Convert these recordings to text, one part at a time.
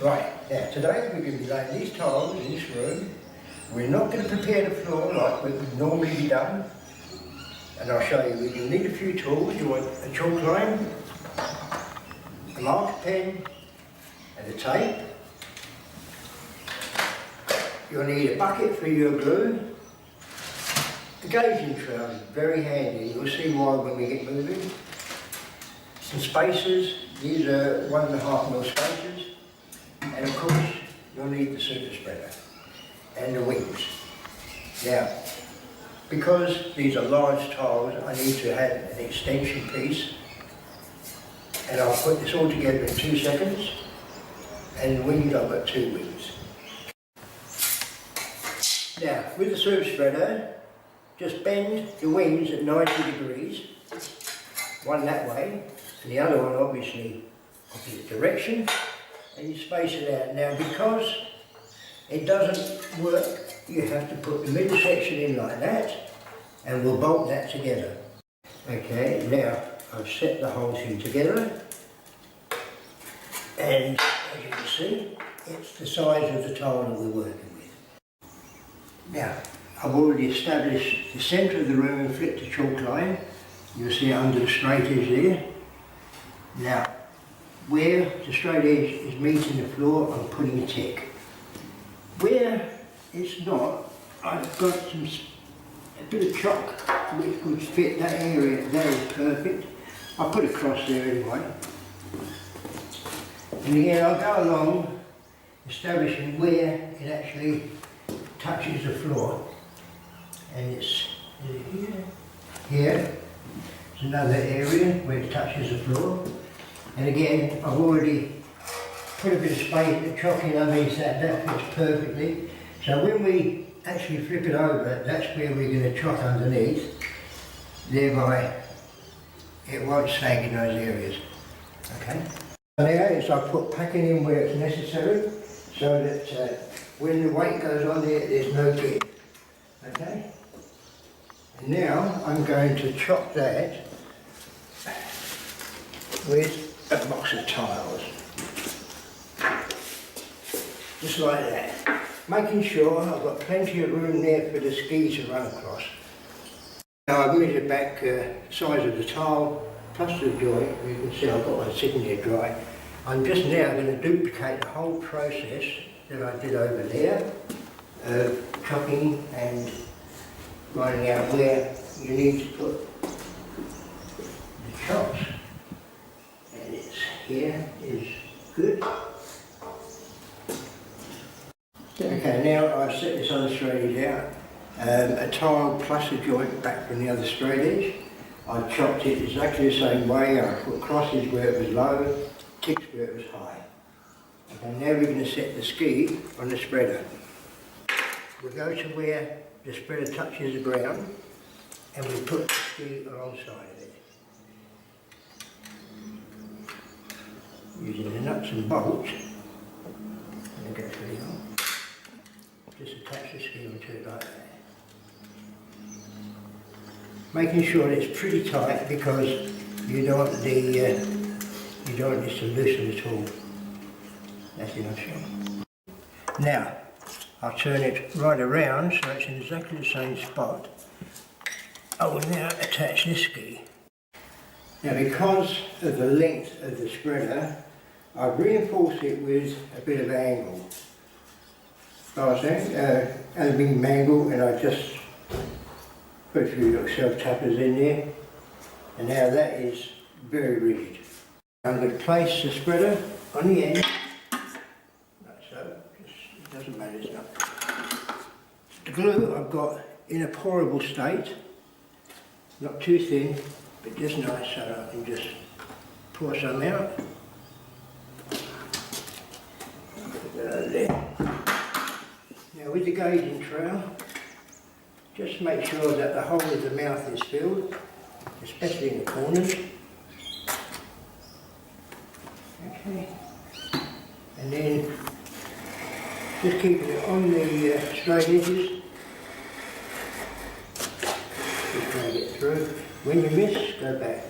Right, now today we're going to be laying these tiles in this room. We're not going to prepare the floor like we would normally be done. And I'll show you, we're going to need a few tools. You want a chalk line, a marker pen and a tape. You'll need a bucket for your glue. The gauging trowel is very handy, you'll see why when we get moving. Some spacers, these are 1.5mm spacers. And of course, you'll need the super spreader and the wings. Now, because these are large tiles, I need to have an extension piece. And I'll put this all together in 2 seconds. And the wings, I've got 2 wings. Now, with the super spreader, just bend the wings at 90 degrees. One that way, and the other one obviously opposite direction. And you space it out. Now, because it doesn't work, you have to put the middle section in like that, and we'll bolt that together. Okay, now I've set the whole thing together, and as you can see, it's the size of the tile that we're working with. Now, I've already established the centre of the room and flipped the chalk line. You'll see it under the straight edge there. Now, where the straight edge is meeting the floor, I'm putting a tick. Where it's not, I've got a bit of chalk which would fit that area. That is perfect. I'll put a cross there anyway. And again, I'll go along establishing where it actually touches the floor. And it's here. There's another area where it touches the floor. And again, I've already put a bit of space, chalk in underneath that fits perfectly. So when we actually flip it over, that's where we're going to chalk underneath. Thereby, it won't sag in those areas. Okay? Now is I put packing in where it's necessary, so that when the weight goes on there, there's no give. Okay? And now I'm going to chop that with a box of tiles, just like that, making sure I've got plenty of room there for the ski to run across. Now I've measured back the size of the tile plus the joint. You can see I've got one sitting there dry. I'm just now going to duplicate the whole process that I did over there of chopping and finding out where you need to put the chops. Here is good. Okay, now I've set this other straight edge out. A tile plus a joint back from the other straight edge. I chopped it exactly the same way. I put crosses where it was low, ticks where it was high. Okay, now we're going to set the ski on the spreader. We'll go to where the spreader touches the ground and we put the ski alongside of it. Using the nuts and bolts, and go through the hole. Just attach the ski onto it like that. Making sure it's pretty tight because you don't want the you don't want this to loosen at all. That's enough shot. Now I'll turn it right around so it's in exactly the same spot. I will now attach this ski. Now because of the length of the spreader, I've reinforced it with a bit of angle. Aluminium angle, and I just put a few little self-tappers in there. And now that is very rigid. I'm going to place the spreader on the end, like so. It doesn't matter, it's not. The glue I've got in a pourable state, not too thin, but just nice, so I can just pour some out. There. Now with the gauging trowel, just make sure that the whole of the mouth is filled, especially in the corners. Okay. And then just keeping it on the straight edges. Just trying to get through. When you miss, go back.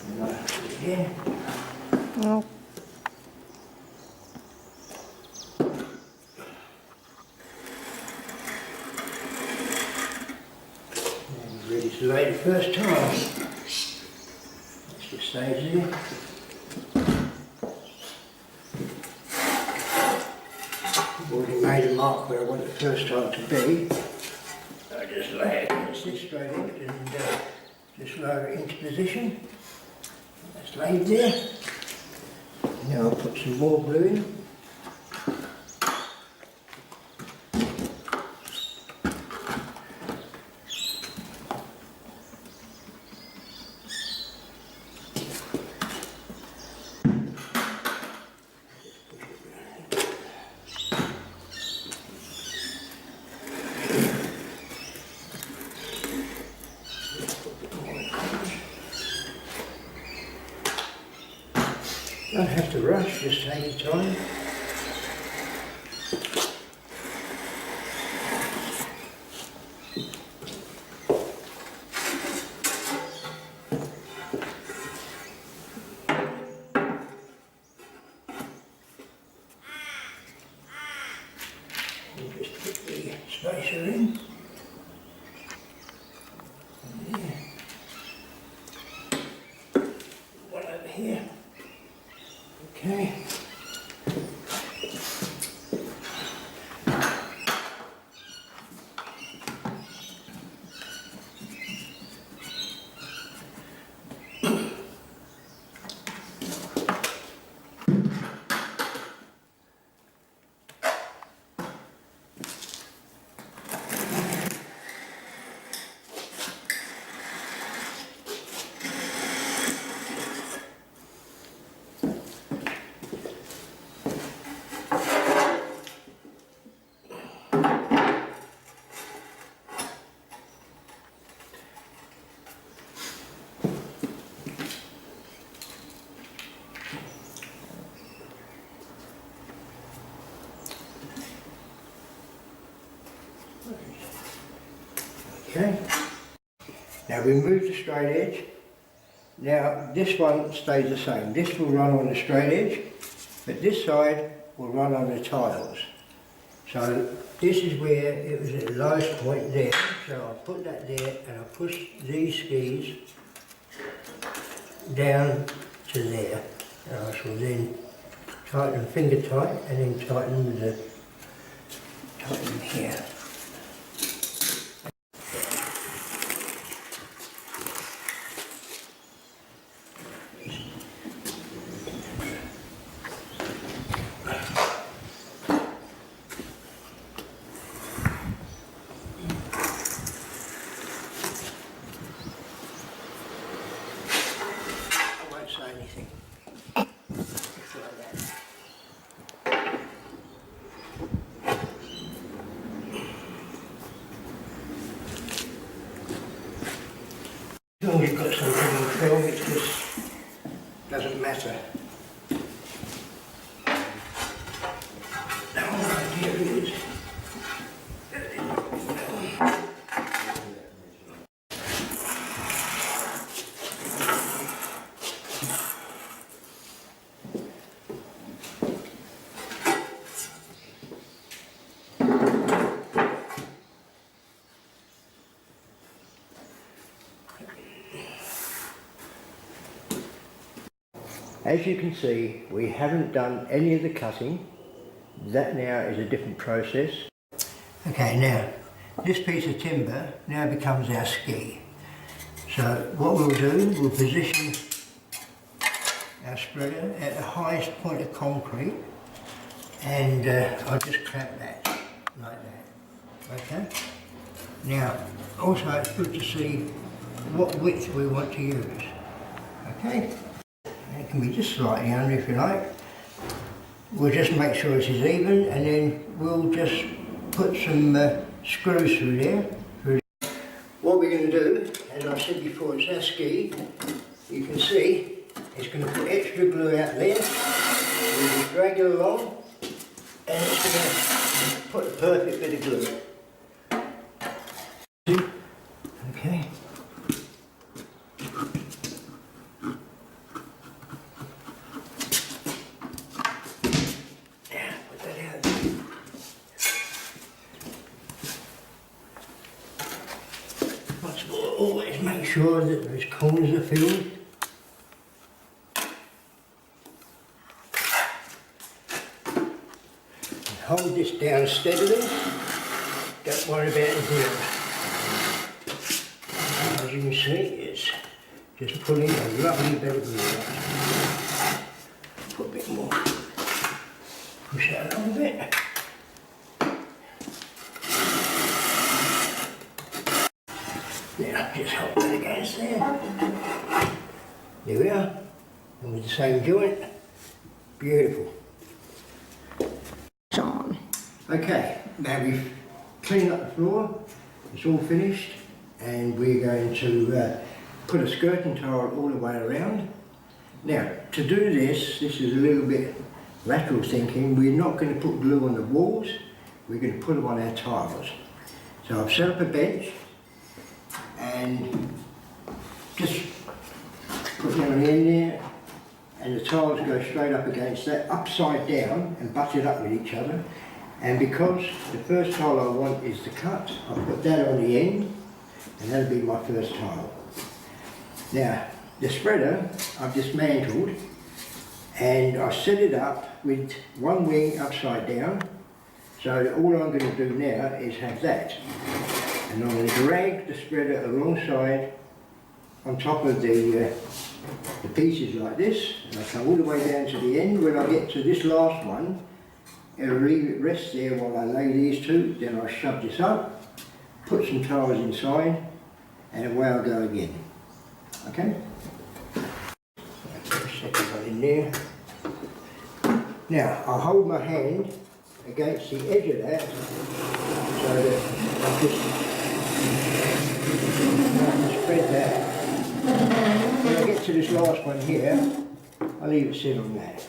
And I do it again. No. lay the first tile. It just stays there. I've already made a mark where I want the first tile to be. I just lay it against this straight edge and just lower it into position. That's laid there. Now I'll put some more glue in. Don't have to rush, just take your time. And just put the spacer in. There. One over here. Okay. Okay. Now we move the straight edge. Now this one stays the same. This will run on the straight edge, but this side will run on the tiles. So this is where it was at the lowest point there. So I'll put that there and I'll push these skis down to there. And I shall then tighten finger tight and then tighten with the tighten here. Anything. Just like that. As long as you've got something on film, it just doesn't matter. Now, my idea is as you can see, we haven't done any of the cutting. That now is a different process. Okay, now this piece of timber now becomes our ski. So what we'll do, we'll position our spreader at the highest point of concrete, and I'll just clamp that like that. Okay. Now, also it's good to see what width we want to use. Okay. It can be just slightly under if you like. We'll just make sure it is even, and then we'll just put some screws through there. What we're going to do, as I said before, it's our ski. You can see it's going to put extra glue out there. We'll just drag it along, and it's going to put a perfect bit of glue. Okay. Always make sure that those corners are filled. And hold this down steadily. Don't worry about anything else. As you can see, it's just pulling a lovely bit of glue out. Put a bit more. Push that a little bit. Now just hold that against there. There we are. And with the same joint. Beautiful. John. Okay, now we've cleaned up the floor. It's all finished. And we're going to put a skirting tile all the way around. Now, to do this is a little bit lateral thinking. We're not going to put glue on the walls, we're going to put them on our tiles. So I've set up a bench and just put them on the end there, and the tiles go straight up against that, upside down and butted up with each other. And because the first tile I want is the cut, I'll put that on the end, and that'll be my first tile. Now, the spreader I've dismantled, and I set it up with one wing upside down, so that all I'm going to do now is have that. And I'm going to drag the spreader alongside on top of the pieces like this, and I come all the way down to the end. When I get to this last one, I'll leave it rest there while I lay these two, then I shove this up, put some tiles inside, and away I'll go again. Okay? Put the second one in there. Now, I'll hold my hand against the edge of that so that I just spread that. When I get to this last one here, I'll leave it sit on that.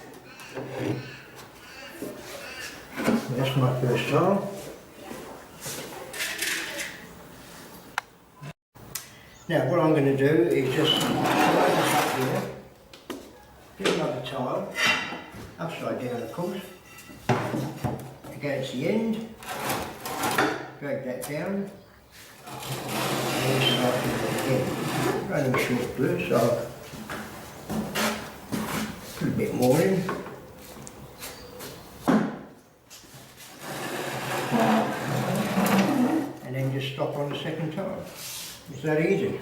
That's my first tile. Now what I'm going to do is just slide this up here, get another tile, upside down of course, against the end, drag that down, and start it again. Running short glue, so I'll put a bit more in. And then just stop on the second tile. It's that easy.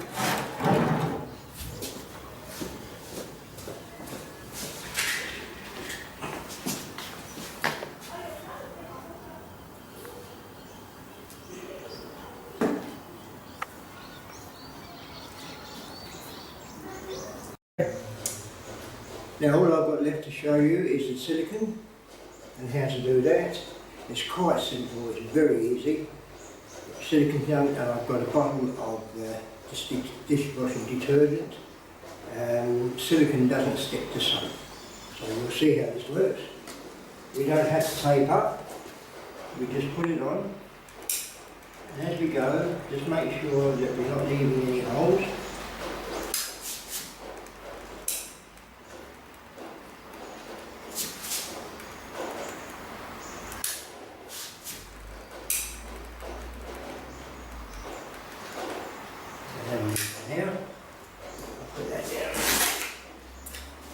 Now all I've got left to show you is the silicone and how to do that. It's quite simple, it's very easy. Silicone done, and I've got a bottle of dishwashing detergent. Silicone doesn't stick to soap, so you'll see how this works. We don't have to tape up, we just put it on, and as we go, just make sure that we're not leaving any holes. Now, I'll put that down.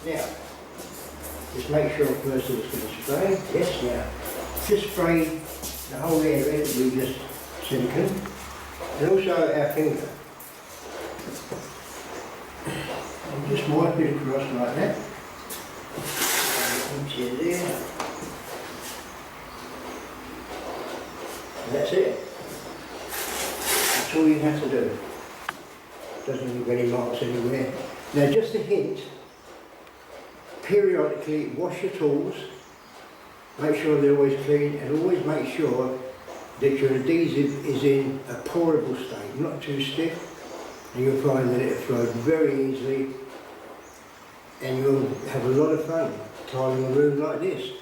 Now, just make sure first that it's going to spray. Yes, now, just spray the whole area with just silicone, and also our finger. And just wipe it across like that. And into there. And that's it. That's all you have to do. Doesn't leave any marks anywhere. Now just a hint, periodically wash your tools, make sure they're always clean, and always make sure that your adhesive is in a pourable state, not too stiff, and you'll find that it'll flow very easily and you'll have a lot of fun tiling a room like this.